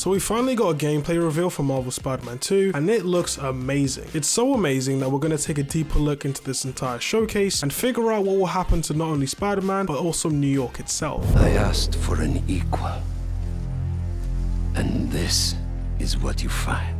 So we finally got a gameplay reveal for Marvel Spider-Man 2, and it looks amazing. It's so amazing that we're going to take a deeper look into this entire showcase and figure out what will happen to not only Spider-Man, but also New York itself. I asked for an equal, and this is what you find.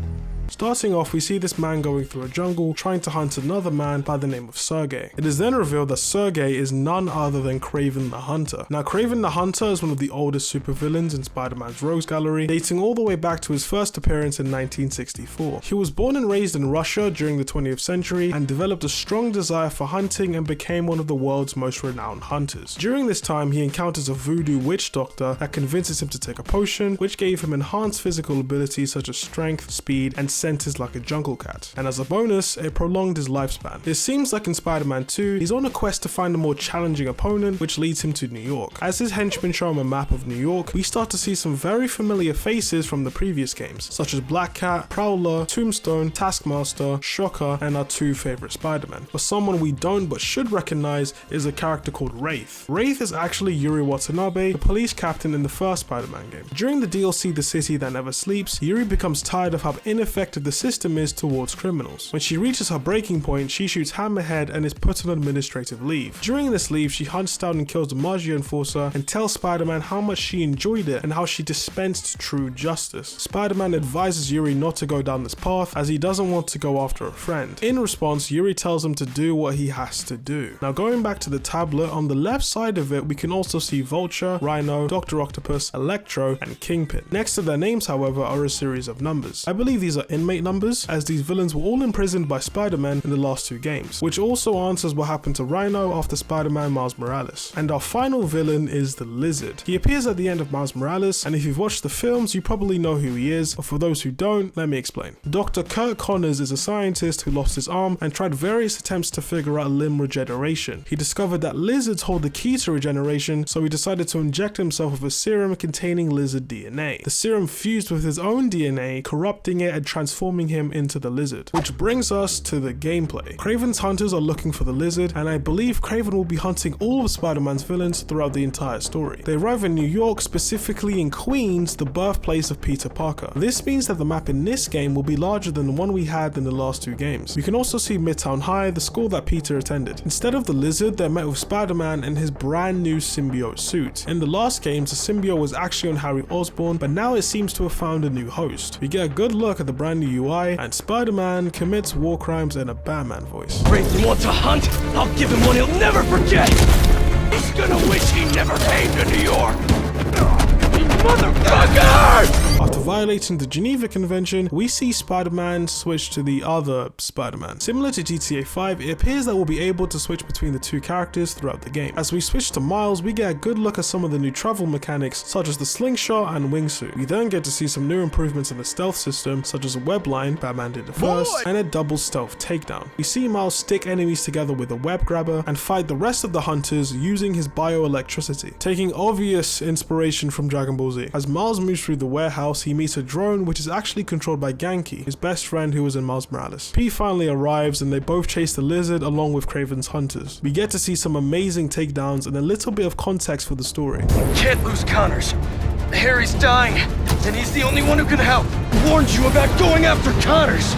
Starting off, we see this man going through a jungle trying to hunt another man by the name of Sergey. It is then revealed that Sergey is none other than Kraven the Hunter. Now, Kraven the Hunter is one of the oldest supervillains in Spider-Man's Rogues Gallery, dating all the way back to his first appearance in 1964. He was born and raised in Russia during the 20th century and developed a strong desire for hunting and became one of the world's most renowned hunters. During this time, he encounters a voodoo witch doctor that convinces him to take a potion, which gave him enhanced physical abilities such as strength, speed, and scent like a jungle cat, and as a bonus, it prolonged his lifespan. It seems like in Spider-Man 2, he's on a quest to find a more challenging opponent, which leads him to New York. As his henchmen show him a map of New York, we start to see some very familiar faces from the previous games, such as Black Cat, Prowler, Tombstone, Taskmaster, Shocker, and our two favorite Spider-Men. But someone we don't but should recognize is a character called Wraith. Wraith is actually Yuri Watanabe, the police captain in the first Spider-Man game. During the DLC The City That Never Sleeps, Yuri becomes tired of how ineffective the system is towards criminals. When she reaches her breaking point, she shoots Hammerhead and is put on administrative leave. During this leave, she hunts down and kills the Maggio enforcer and tells Spider-Man how much she enjoyed it and how she dispensed true justice. Spider-Man advises Yuri not to go down this path as he doesn't want to go after a friend. In response, Yuri tells him to do what he has to do. Now, going back to the tablet, on the left side of it, we can also see Vulture, Rhino, Dr. Octopus, Electro, and Kingpin. Next to their names, however, are a series of numbers. I believe these are inmate numbers, as these villains were all imprisoned by Spider-Man in the last two games, which also answers what happened to Rhino after Spider-Man Miles Morales. And our final villain is the Lizard. He appears at the end of Miles Morales, and if you've watched the films, you probably know who he is, but for those who don't, let me explain. Dr. Kurt Connors is a scientist who lost his arm and tried various attempts to figure out limb regeneration. He discovered that lizards hold the key to regeneration, so he decided to inject himself with a serum containing lizard DNA. The serum fused with his own DNA, corrupting it and transforming him into the Lizard. Which brings us to the gameplay. Kraven's hunters are looking for the Lizard, and I believe Kraven will be hunting all of Spider-Man's villains throughout the entire story. They arrive in New York, specifically in Queens, the birthplace of Peter Parker. This means that the map in this game will be larger than the one we had in the last two games. We can also see Midtown High, the school that Peter attended. Instead of the Lizard, they're met with Spider-Man in his brand new symbiote suit. In the last games, the symbiote was actually on Harry Osborn, but now it seems to have found a new host. We get a good look at the brand new UI, and Spider-Man commits war crimes in a Batman voice. Raven wants a hunt? I'll give him one he'll never forget! He's gonna wish he never came to New York! Motherfucker! After violating the Geneva Convention, we see Spider-Man switch to the other Spider-Man. Similar to GTA 5, it appears that we'll be able to switch between the two characters throughout the game. As we switch to Miles, we get a good look at some of the new travel mechanics, such as the slingshot and wingsuit. We then get to see some new improvements in the stealth system, such as a web line, Batman did the first, and a double stealth takedown. We see Miles stick enemies together with a web grabber and fight the rest of the hunters using his bioelectricity, taking obvious inspiration from Dragon Ball Z. As Miles moves through the warehouse, he meets a drone which is actually controlled by Genki, his best friend who was in Miles Morales. P finally arrives and they both chase the Lizard along with Kraven's hunters. We get to see some amazing takedowns and a little bit of context for the story. Can't lose Connors. Harry's dying, and he's the only one who can help. Warned you about going after Connors.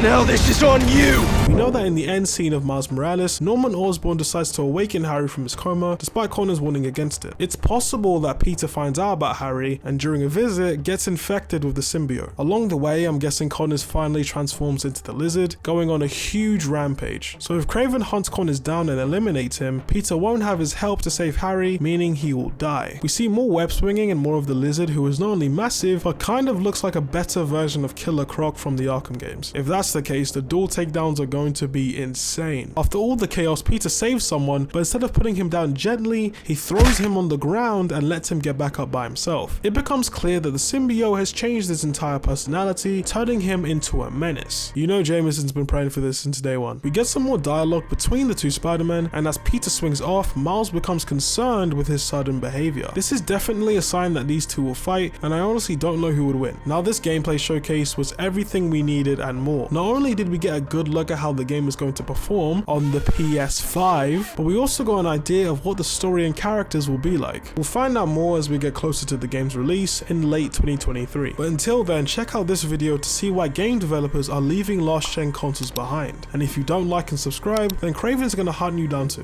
Now this is on you! We know that in the end scene of Miles Morales, Norman Osborn decides to awaken Harry from his coma, despite Connor's warning against it. It's possible that Peter finds out about Harry, and during a visit, gets infected with the symbiote. Along the way, I'm guessing Connors finally transforms into the Lizard, going on a huge rampage. So if Kraven hunts Connors down and eliminates him, Peter won't have his help to save Harry, meaning he will die. We see more web swinging and more of the Lizard, who is not only massive, but kind of looks like a better version of Killer Croc from the Arkham games. If that's the case, the dual takedowns are going to be insane. After all the chaos, Peter saves someone, but instead of putting him down gently, he throws him on the ground and lets him get back up by himself. It becomes clear that the symbiote has changed his entire personality, turning him into a menace. You know Jameson's been praying for this since day one. We get some more dialogue between the two Spider-Men, and as Peter swings off, Miles becomes concerned with his sudden behavior. This is definitely a sign that these two will fight, and I honestly don't know who would win. Now, this gameplay showcase was everything we needed and more. Not only did we get a good look at how the game is going to perform on the PS5, but we also got an idea of what the story and characters will be like. We'll find out more as we get closer to the game's release in late 2023. But until then, check out this video to see why game developers are leaving last gen consoles behind. And if you don't like and subscribe, then Kraven's gonna hunt you down too.